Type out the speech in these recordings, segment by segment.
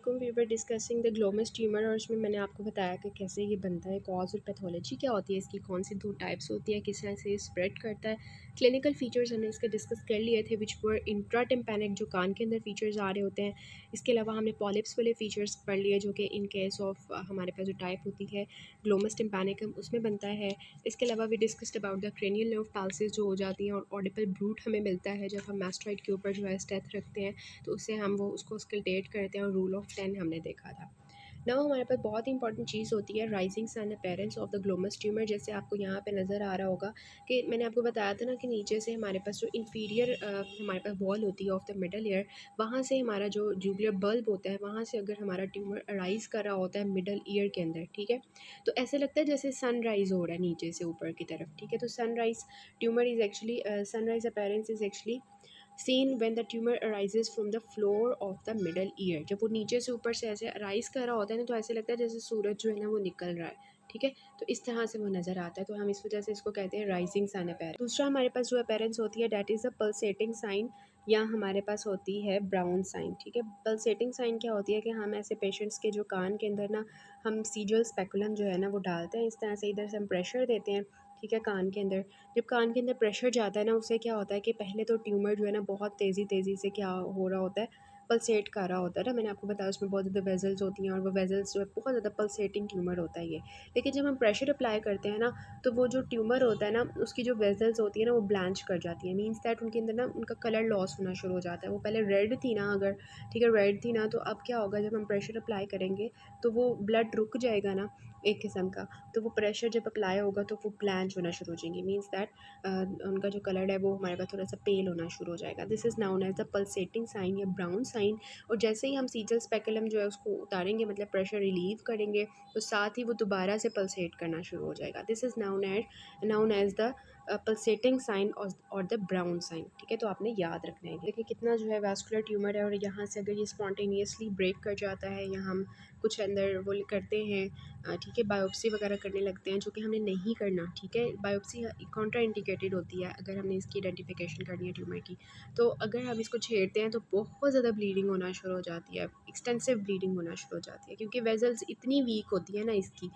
अस्सलाम we were discussing the glomus tumour और उसमें मैंने आपको बताया कि कैसे ये बनता है, कॉज और पैथोलॉजी क्या होती है इसकी, कौन सी दो टाइप्स होती है, किस तरह से ये स्प्रेड करता है। क्लिनिकल फीचर्स हमने इसके डिस्कस कर लिए थे विच वर इंट्राटिम्पैनिक, जो कान के अंदर फीचर्स आ रहे होते हैं। इसके अलावा हमने पॉलिप्स वाले फीचर्स पढ़ लिए जो कि इन केस ऑफ हमारे पास जो टाइप होती है ग्लोमस टिम्पैनिकम उसमें बनता है। इसके अलावा we discussed about the cranial nerve palsies जो हो जाती हैं और ऑडिबल ब्रूट हमें मिलता है जब हम मैस्ट्रॉइड के ऊपर जो है स्टेथ रखते हैं, तो उससे हम वो उसको स्किल्टेट करते हैं और रूल ऑफ 10 हमने देखा था। नाउ हमारे पास बहुत ही इंपॉर्टेंट चीज़ होती है rising sun appearance of the glomus tumour. जैसे आपको यहाँ पे नज़र आ रहा होगा कि मैंने आपको बताया था ना कि नीचे से हमारे पास जो इन्फीरियर हमारे पास वॉल होती है ऑफ द मिडल ईयर, वहाँ से हमारा जो जूगुलर बल्ब होता है वहाँ से अगर हमारा ट्यूमर अराइज कर रहा होता है मिडल ईयर के अंदर, ठीक है, तो ऐसे लगता है जैसे सनराइज हो रहा है नीचे से ऊपर की तरफ, ठीक है। तो sunrise tumour is actually sunrise appearance is actually seen when the tumour arises from the floor of the middle ear. जब वो नीचे से ऊपर से ऐसे अराइज कर रहा होता है ना, तो ऐसे लगता है जैसे सूरज जो है ना वो निकल रहा है, ठीक है। तो इस तरह से वो नज़र आता है, तो हम इस वजह से इसको कहते हैं राइजिंग सन अपेरेंस। दूसरा हमारे पास जो अपेरेंस होती है that is a pulsating sign, या हमारे पास होती है ब्राउन साइन, ठीक है। पल्सेटिंग साइन क्या होती है कि हम ऐसे पेशेंट्स के जो कान के अंदर ना हम सीजल स्पेकुलम जो है ना वो डालते हैं, इस तरह से इधर से हम प्रेशर देते हैं, ठीक है, कान के अंदर। जब कान के अंदर प्रेशर जाता है ना, उससे क्या होता है कि पहले तो ट्यूमर जो है ना बहुत तेज़ी से क्या हो रहा होता है, पल्सेट कर रहा होता है ना। मैंने आपको बताया उसमें बहुत ज़्यादा वेजल्स होती हैं और वो वेजल्स जो है बहुत ज़्यादा पल्सेटिंग ट्यूमर होता है ये। लेकिन जब हम प्रेशर अप्लाई करते हैं ना, तो वो जो ट्यूमर होता है ना उसकी जो वेजल्स होती है ना वो ब्लैंच कर जाती है, मीन्स दैट उनके अंदर ना उनका कलर लॉस होना शुरू हो जाता है। वो पहले रेड थी ना, अगर ठीक है रेड थी ना, तो अब क्या होगा जब हम प्रेशर अप्लाई करेंगे तो वो ब्लड रुक जाएगा ना एक किस्म का, तो वो प्रेशर जब अप्लाई होगा तो वो ब्लैंच होना शुरू हो जाएंगे, मीन्स दैट उनका जो कलर है वो हमारे पास थोड़ा सा पेल होना शुरू हो जाएगा। This is known as the pulsating sign या ब्राउन साइन। और जैसे ही हम सीजल स्पेकुलम जो है उसको उतारेंगे, मतलब प्रेशर रिलीव करेंगे, तो साथ ही वो दोबारा से पल्सेट करना शुरू हो जाएगा। This is known as the pulsating sign और द ब्राउन साइन, ठीक है। तो आपने याद रखना है। देखिए कितना जो है वास्कुलर ट्यूमर है, और यहाँ से अगर ये स्पॉन्टेनियसली ब्रेक कर जाता है या हम कुछ अंदर वो करते हैं, ठीक है, बायोप्सी वगैरह करने लगते हैं, जो कि हमने नहीं करना, ठीक है। बायोप्सी कॉन्ट्रा इंडिकेटेड होती है अगर हमने इसकी आइडेंटिफिकेशन करनी है ट्यूमर की। तो अगर हम इसको छेड़ते हैं तो बहुत ज़्यादा ब्लीडिंग होना शुरू हो जाती है, एक्सटेंसिव ब्लीडिंग होना शुरू हो जाती है, क्योंकि वेजल्स इतनी वीक होती है ना इसकी,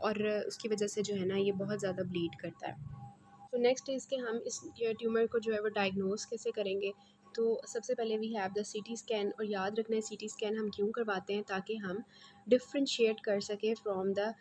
और उसकी वजह से जो है ना ये बहुत ज़्यादा ब्लीड करता है। तो नेक्स्ट इज़ कि हम इस ट्यूमर को जो है वो डायग्नोस कैसे करेंगे। तो सबसे पहले we have the CT scan, और याद रखना है सीटी स्कैन हम क्यों करवाते हैं, ताकि हम डिफ्रेंशिएट कर सकें फ्रॉम द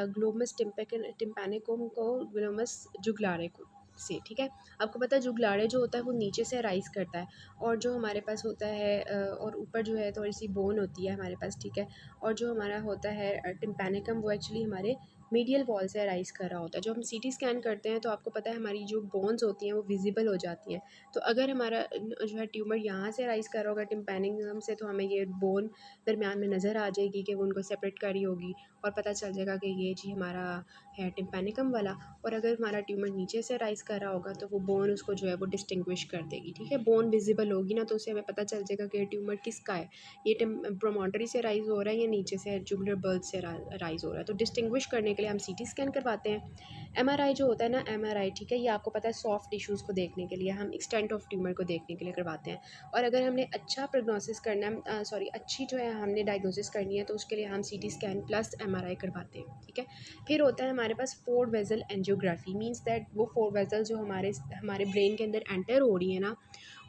ग्लोमस टिम्पैनिकम को ग्लोमस जुगलारे को से, ठीक है। आपको पता है जुगलारे जो होता है वो नीचे से राइज करता है, और जो हमारे पास होता है और ऊपर जो है थोड़ी सी बोन होती है हमारे पास, ठीक है। और जो हमारा होता है टिम्पैनिकम वो एक्चुअली हमारे मीडियल वॉल से अराइज कर रहा होता है। जब हम सीटी स्कैन करते हैं तो आपको पता है हमारी जो बोन्स होती हैं वो विजिबल हो जाती हैं। तो अगर हमारा जो है ट्यूमर यहाँ से अराइज कर रहा होगा टिम्पैनिकम से, तो हमें ये बोन दरमियान में नज़र आ जाएगी कि वो उनको सेपरेट कर रही होगी, और पता चल जाएगा कि ये जी हमारा है टिम्पैनिकम वाला। और अगर हमारा ट्यूमर नीचे से अराइज कर रहा होगा तो वो बोन उसको जो है वो डिस्टिंग्विश कर देगी, ठीक है। बोन विजिबल होगी ना, तो उससे हमें पता चल जाएगा कि ये ट्यूमर किसका है, ये प्रोमोटरी से राइज हो रहा है या नीचे से जुगुलर बल्ब से राइज हो रहा है। तो डिस्टिंग्विश करने के लिए हम सीटी स्कैन करवाते हैं। एमआरआई जो होता है ना, एमआरआई, ठीक है, ये आपको पता है सॉफ्ट टिश्यूज़ को देखने के लिए, हम एक्सटेंट ऑफ ट्यूमर को देखने के लिए करवाते हैं। और अगर हमने अच्छा प्रोग्नोसिस करना है, अच्छी जो है हमने डायग्नोसिस करनी है, तो उसके लिए हम सीटी स्कैन प्लस एमआरआई करवाते हैं, ठीक है। फिर होता है हमारे पास 4 वेजल एंजियोग्राफी, मीन्स दैट वो 4 वेजल जो हमारे ब्रेन के अंदर एंटर हो रही है ना,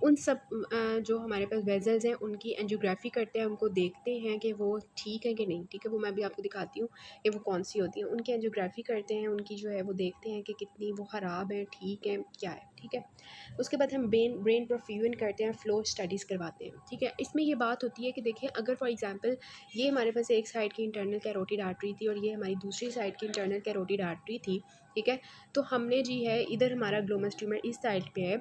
उन सब जो हमारे पास वेजल्स हैं उनकी एंजियोग्राफी करते हैं, उनको देखते हैं कि वो ठीक है कि नहीं, ठीक है। वो मैं भी आपको दिखाती हूँ कि वो कौन सी होती हैं। उनकी एंजियोग्राफी करते हैं, उनकी जो है वो देखते हैं कि कितनी वो ख़राब है, ठीक है, क्या है, ठीक है। उसके बाद हम ब्रेन परफ्यूजन करते हैं, फ्लो स्टडीज़ करवाते हैं, ठीक है। इसमें ये बात होती है कि देखिए अगर फॉर एग्जांपल ये हमारे पास एक साइड की इंटरनल कैरोटिड आर्टरी थी और ये हमारी दूसरी साइड की इंटरनल कैरोटिड आर्टरी थी, ठीक है। तो हमने जी है इधर हमारा ग्लोमस ट्यूमर इस साइड पे है,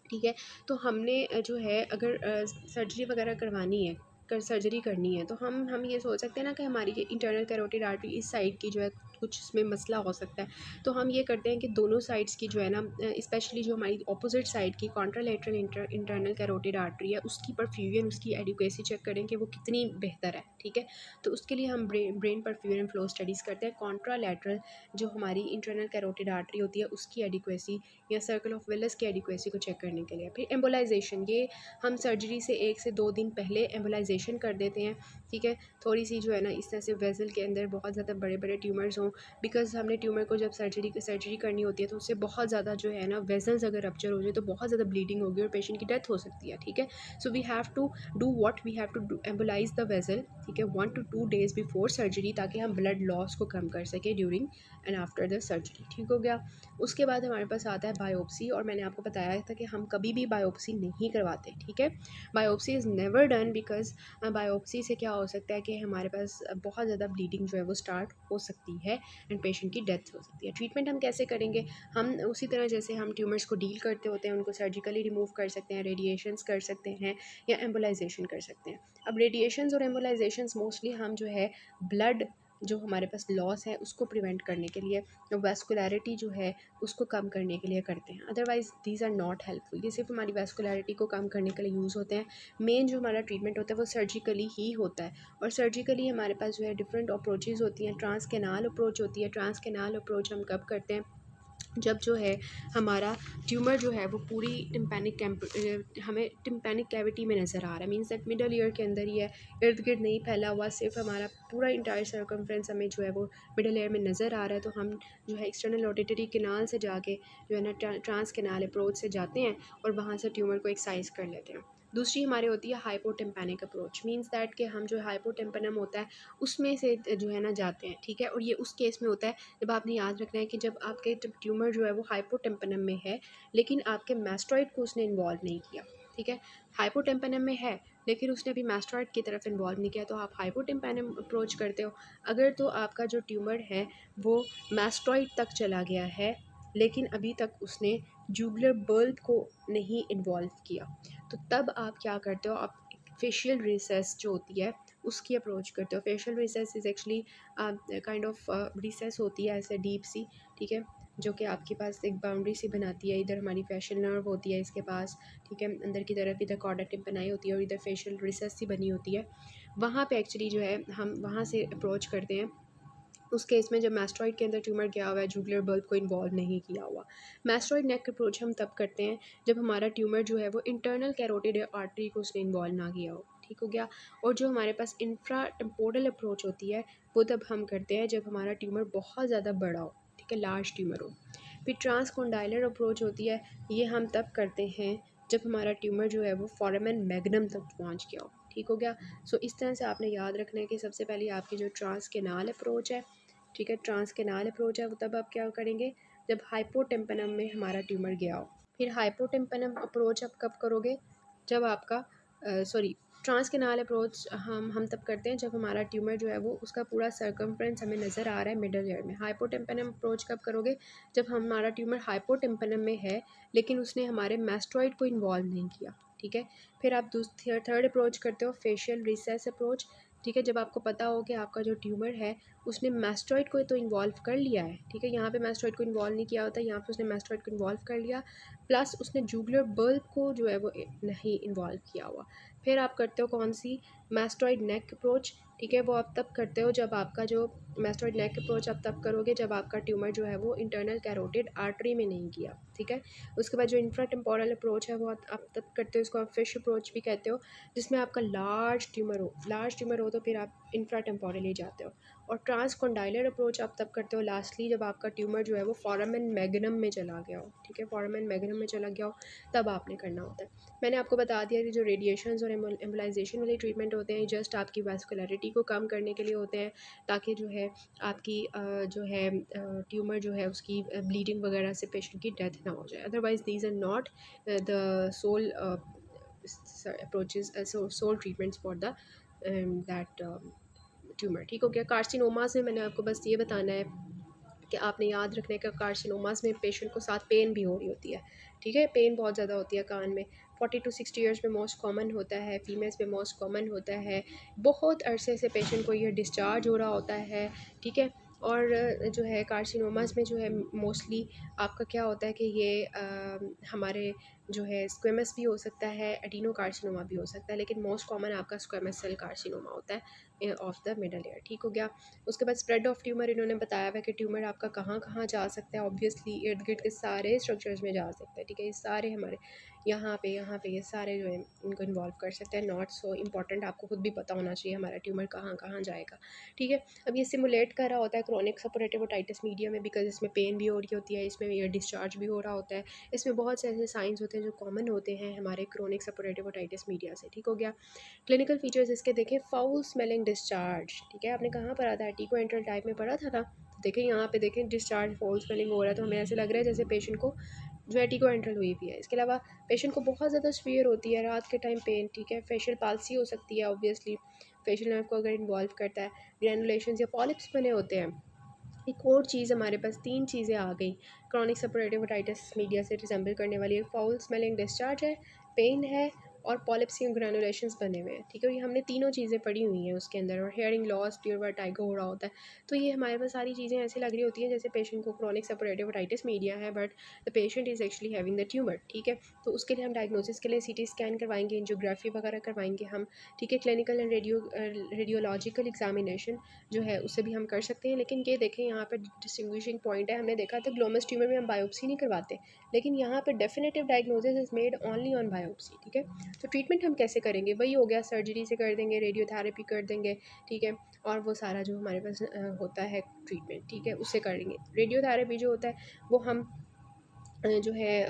ठीक है। तो हमने जो है अगर सर्जरी वगैरह करवानी है, सर्जरी करनी है, तो हम ये सोच सकते हैं ना कि हमारी ये इंटरनल कैरोटिड आर्टरी इस साइड की जो है कुछ इसमें मसला हो सकता है। तो हम ये करते हैं कि दोनों साइड्स की जो है ना, स्पेशली जो हमारी अपोजिट साइड की कॉन्ट्रालेटरल इंटरनल कैरोटिड आर्टरी है, उसकी परफ्यूजन, उसकी एडिक्वेसी चेक करें कि वो कितनी बेहतर है। ठीक है, तो उसके लिए हम ब्रेन परफ्यूजन फ्लो स्टडीज़ करते हैं। कॉन्ट्रालेटरल जो हमारी इंटरनल कैरोटिड आर्टरी होती है उसकी एडिक्वेसी या सर्कल ऑफ विलिस की एडिक्वेसी को चेक करने के लिए। फिर एम्बोलाइजेशन, ये हम सर्जरी से 1 से 2 दिन पहले एम्बोलाइजेशन कर देते हैं। ठीक है, थोड़ी सी जो है ना इस तरह से वेसल के अंदर बहुत ज़्यादा बड़े बड़े ट्यूमर्स हों, बिकॉज हमने ट्यूमर को जब सर्जरी करनी होती है तो उससे बहुत ज़्यादा जो है ना वेसल्स अगर रप्चर हो जाए तो बहुत ज़्यादा ब्लीडिंग होगी और पेशेंट की डेथ हो सकती है। ठीक है, so we have to do what we have to do, embolize the vessel. ठीक है, 1 to 2 days बिफोर सर्जरी, ताकि हम ब्लड लॉस को कम कर सकें during and after the surgery. ठीक हो गया। उसके बाद हमारे पास आता है बायोप्सी, और मैंने आपको बताया था कि हम कभी भी बायोप्सी नहीं करवाते। ठीक है, biopsy is never done, because biopsy से क्या हो सकता है कि हमारे पास बहुत ज़्यादा ब्लीडिंग जो है वो स्टार्ट हो सकती है एंड पेशेंट की डेथ हो सकती है। ट्रीटमेंट हम कैसे करेंगे? हम उसी तरह जैसे हम ट्यूमर्स को डील करते होते हैं, उनको सर्जिकली रिमूव कर सकते हैं, रेडिएशंस कर सकते हैं या एम्बोलाइजेशन कर सकते हैं। अब रेडिएशंस और एम्बोलाइजेशंस मोस्टली हम जो है ब्लड जो हमारे पास लॉस है उसको प्रिवेंट करने के लिए, वेस्कुलैरिटी जो है उसको कम करने के लिए करते हैं। Otherwise these are not helpful. ये सिर्फ हमारी वेस्कुलैरिटी को कम करने के लिए यूज़ होते हैं। मेन जो हमारा ट्रीटमेंट होता है वो सर्जिकली ही होता है, और सर्जिकली हमारे पास जो है डिफरेंट अप्रोचेज़ होती हैं। ट्रांस कैनाल अप्रोच होती है। ट्रांस कैनाल अप्रोच हम कब करते हैं? जब जो है हमारा ट्यूमर जो है वो पूरी हमें टिम्पैनिक कैविटी में नज़र आ रहा है, मीन्स दैट मिडल ईयर के अंदर ही है, इर्द गिर्द नहीं फैला हुआ, सिर्फ हमारा पूरा इंटायर सर्कमफ्रेंस हमें जो है वो मिडल ईयर में नज़र आ रहा है। तो हम जो है एक्सटर्नल ऑडिटरी कैनाल से जाके जो है ना ट्रांस कैनाल अप्रोच से जाते हैं और वहाँ से ट्यूमर को एक्साइज कर लेते हैं। दूसरी हमारी होती है हाइपोटेम्पैनिक अप्रोच, मीन्स दैट कि हम जो हाइपोटेम्पनम होता है उसमें से जो है ना जाते हैं। ठीक है, और ये उस केस में होता है जब आपने याद रखना है कि जब आपके ट्यूमर जो है वो हाइपोटेम्पनम में है लेकिन आपके मैस्टॉइड को उसने इन्वॉल्व नहीं किया। ठीक है, हाइपोटेम्पनम में है लेकिन उसने अभी मैस्टॉइड की तरफ इन्वॉल्व नहीं किया, तो आप हाइपोटेम्पनम अप्रोच करते हो। अगर तो आपका जो ट्यूमर है वो मैस्टॉइड तक चला गया है लेकिन अभी तक उसने जूगुलर बल्ब को नहीं इन्वॉल्व किया, तो तब आप क्या करते हो? आप फेशियल रिसेस जो होती है उसकी अप्रोच करते हो। Facial recess is actually kind of recess होती है ऐसे डीप सी। ठीक है, जो कि आपके पास एक बाउंड्री सी बनाती है। इधर हमारी फेशियल नर्व होती है इसके पास। ठीक है, अंदर की तरफ इधर कॉर्डा टिप बनाई होती है और इधर फेशियल रिसेस सी बनी होती है। वहाँ पे एक्चुअली जो है हम वहाँ से अप्रोच करते हैं उस केस में जब मैस्टरॉइड के अंदर ट्यूमर गया हुआ है, जूगुलर बल्ब को इन्वॉल्व नहीं किया हुआ। मैस्टरॉइड नेक अप्रोच हम तब करते हैं जब हमारा ट्यूमर जो है वो इंटरनल कैरोटिड आर्टरी को उसने इन्वॉल्व ना किया हो। ठीक हो गया। और जो हमारे पास इंफ्रा टेम्पोरल अप्रोच होती है वो तब हम करते हैं जब हमारा ट्यूमर बहुत ज़्यादा बड़ा हो। ठीक है, लार्ज ट्यूमर हो। फिर ट्रांसकोंडाइलर अप्रोच होती है, ये हम तब करते हैं जब हमारा ट्यूमर जो है वो फोरामेन मैग्नम तक पहुंच गया हो। ठीक हो गया। सो इस तरह से आपने याद रखना है कि सबसे पहले आपकी जो ट्रांस केनाल अप्रोच है, ठीक है, ट्रांस केनाल अप्रोच है, वो तब आप क्या करेंगे? जब हाइपोटेम्पनम में हमारा ट्यूमर गया हो। फिर हाइपोटेम्पनम अप्रोच आप कब करोगे? जब आपका सॉरी ट्रांस केनाल अप्रोच हम तब करते हैं जब हमारा ट्यूमर जो है वो उसका पूरा सर्कमफ्रेंस हमें नज़र आ रहा है मिडल ईयर में। हाइपोटेम्पनम अप्रोच कब करोगे? जब हमारा ट्यूमर हाइपोटेम्पनम में है लेकिन उसने हमारे मैस्टरॉइड को इन्वॉल्व नहीं किया। ठीक है, फिर आप थर्ड अप्रोच करते हो फेशियल रिसेस अप्रोच। ठीक है, जब आपको पता हो कि आपका जो ट्यूमर है उसने मैस्टरॉइड को तो इन्वॉल्व कर लिया है। ठीक है, यहाँ पे मैस्टरॉइड को इन्वॉल्व नहीं किया होता, यहाँ पे उसने मैस्टरॉइड को इन्वॉल्व कर लिया, प्लस उसने जूगुलर बल्ब को जो है वो नहीं इन्वॉल्व किया हुआ। फिर आप करते हो कौन सी? मैस्टरॉइड नेक अप्रोच। ठीक है, वो आप तब करते हो जब आपका जो मैस्टरॉइड नेक अप्रोच आप तब करोगे जब आपका ट्यूमर जो है वो इंटरनल कैरोटिड आर्टरी में नहीं किया। ठीक है, उसके बाद जो इंफ्राटेम्पोरल अप्रोच है वो आप तब करते हो, उसको आप फिश अप्रोच भी कहते हो, जिसमें आपका लार्ज ट्यूमर हो। लार्ज ट्यूमर हो तो फिर आप इंफ्राटेम्पोरली जाते हो। और ट्रांसकोंडाइलर अप्रोच आप तब करते हो लास्टली जब आपका ट्यूमर जो है वो फोरामेन मैग्नम में चला गया हो। ठीक है, फोरामेन मैग्नम में चला गया हो तब आपने करना होता है। मैंने आपको बता दिया कि जो रेडिएशंस और एम्बोलाइजेशन वाले ट्रीटमेंट होते हैं जस्ट आपकी वास्कुलरिटी को कम करने के लिए होते हैं, ताकि जो है आपकी जो है ट्यूमर जो है उसकी ब्लीडिंग वगैरह से पेशेंट की डेथ ना हो जाए। Otherwise these are not the sole approaches, sole treatments for the that tumour. ठीक हो गया। कार्सिनोमास में मैंने आपको बस ये बताना है कि आपने याद रखने का कार्सिनोमास में पेशेंट को साथ पेन भी हो रही होती है। ठीक है, पेन बहुत ज़्यादा होती है कान में। 40 to 60 ईयर्स में मोस्ट कॉमन होता है, फीमेल्स में मोस्ट कॉमन होता है। बहुत अरसे से पेशेंट को ये डिस्चार्ज हो रहा होता है। ठीक है, और जो है कार्सिनोमास में जो है मोस्टली आपका क्या होता है कि ये हमारे जो है स्क्वेमस भी हो सकता है, एडिनो कार्सिनोमा भी हो सकता है, लेकिन मोस्ट कॉमन आपका स्क्वेमस सेल कार्सिनोमा होता है ऑफ द मिडल ईयर। ठीक हो गया। उसके बाद स्प्रेड ऑफ ट्यूमर इन्होंने बताया हुआ कि ट्यूमर आपका कहाँ कहाँ जा सकता है। ऑब्वियसली इर्द गिर्द के सारे स्ट्रक्चर्स में जा सकता है। ठीक है, ये सारे हमारे यहाँ पे ये सारे जो है इनको इन्वॉल्व कर सकते हैं। नॉट सो इम्पॉर्टेंट, आपको खुद भी पता होना चाहिए हमारा ट्यूमर कहाँ कहाँ जाएगा। ठीक है, अब ये सिमुलेट कर रहा होता है क्रोनिक सपोरेटिव ओटाइटिस मीडिया में, बिकॉज इसमें पेन भी हो रही होती है, इसमें ये डिस्चार्ज भी हो रहा होता है, इसमें बहुत से ऐसे साइंस होते हैं जो कॉमन होते हैं हमारे क्रोनिक सपोरेटिव ओटाइटिस मीडिया से। ठीक हो गया। क्लिनिकल फीचर्स इसके देखें, फाउल स्मेलिंग डिस्चार्ज। ठीक है, आपने कहाँ पढ़ा था, टीको एंट्रल टाइप में पढ़ा था ना। तो देखें यहाँ पे देखें डिस्चार्ज फाउल स्मेलिंग हो रहा है, तो हमें ऐसे लग रहा है जैसे पेशेंट को जो है टीको एंट्रल हुई भी है। इसके अलावा पेशेंट को बहुत ज़्यादा सीवियर होती है रात के टाइम पेन। ठीक है, फेशियल पाल्सी हो सकती है ऑब्वियसली, फेशियल नर्व को अगर इन्वॉल्व करता है, ग्रैनुलेशंस या पॉलिप्स बने होते हैं। एक और चीज़ हमारे पास 3 चीज़ें आ गई क्रॉनिक सपोरेटिव ओटाइटिस मीडिया से रिजेंबल करने वाली। एक फाउल स्मेलिंग डिस्चार्ज है, पेन है, और पॉलिप्स या ग्रैनुलेशंस बने हुए हैं। ठीक है, ये हमने तीनों चीज़ें पढ़ी हुई हैं उसके अंदर। और हेयरिंग लॉस, प्योर वर्टाइगो हो रहा होता है। तो ये हमारे पास सारी चीज़ें ऐसी लग रही होती हैं जैसे पेशेंट को क्रॉनिक सपोरेटिव ओटाइटिस मीडिया है, but the patient is actually having the tumour. ठीक है, तो उसके लिए हम डायग्नोसिस के लिए सीटी स्कैन करवाएंगे, एंजियोग्राफी वगैरह करवाएंगे हम। ठीक है, क्लिनिकल एंड रेडियोलॉजिकल एग्जामिनेशन जो है उससे भी हम कर सकते हैं। लेकिन ये देखें यहाँ पर डिस्टिंग्विशिंग पॉइंट है, हमने देखा था ग्लोमस ट्यूमर में हम बायोप्सी नहीं करवाते, लेकिन यहाँ पर definitive diagnosis is made only on biopsy. ठीक है, तो ट्रीटमेंट हम कैसे करेंगे, वही हो गया, सर्जरी से कर देंगे, रेडियोथेरेपी कर देंगे। ठीक है, और वो सारा जो हमारे पास होता है ट्रीटमेंट, ठीक है, उससे करेंगे। रेडियोथेरेपी जो होता है वो हम जो है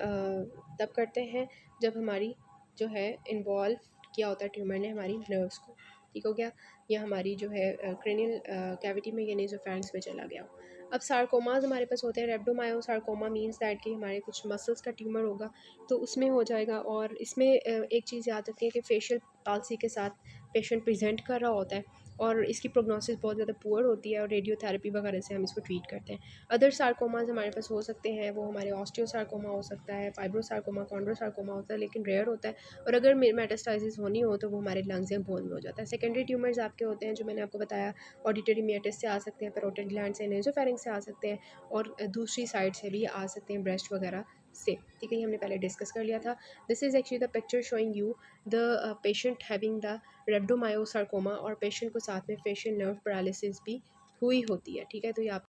तब करते हैं जब हमारी जो है इन्वॉल्व किया होता है ट्यूमर ने हमारी नर्व्स को। ठीक हो गया, या हमारी जो है क्रेनियल कैविटी में या नेसोफैरिंक्स में चला गया। अब सार्कोमाज हमारे पास होते हैं। रेब्डोमायो सार्कोमा मीन्स दैट कि हमारे कुछ मसल्स का ट्यूमर होगा, तो उसमें हो जाएगा। और इसमें एक चीज़ याद रखिए कि फेशियल पाल्सी के साथ पेशेंट प्रेजेंट कर रहा होता है, और इसकी प्रोग्नोसिस बहुत ज़्यादा पुअर होती है, और रेडियोथेरेपी वगैरह से हम इसको ट्रीट करते हैं। अदर सार्कोमाज हमारे पास हो सकते हैं, वो हमारे ऑस्टियोसार्कोमा हो सकता है, फाइब्रोसार्कोमा, कॉन्ड्रोसार्कोमा होता है, लेकिन रेयर होता है। और अगर मेटास्टाइसिस होनी हो तो वो हमारे लंग्स या बोन में हो जाता है। सेकेंडरी ट्यूमर्स आपके होते हैं जो मैंने आपको बताया, ऑडिटरी मियाटिस से आ सकते हैं, पैरोटिड ग्लैंड से, नेसोफेरिंक्स से आ सकते हैं, और दूसरी साइड से भी आ सकते हैं, ब्रेस्ट वगैरह से। ठीक है, ये हमने पहले डिस्कस कर लिया था। This is actually the picture showing you the patient having the rhabdomyosarcoma, और पेशेंट को साथ में फेशियल नर्व पैरालिसिस भी हुई होती है। ठीक है, तो ये आप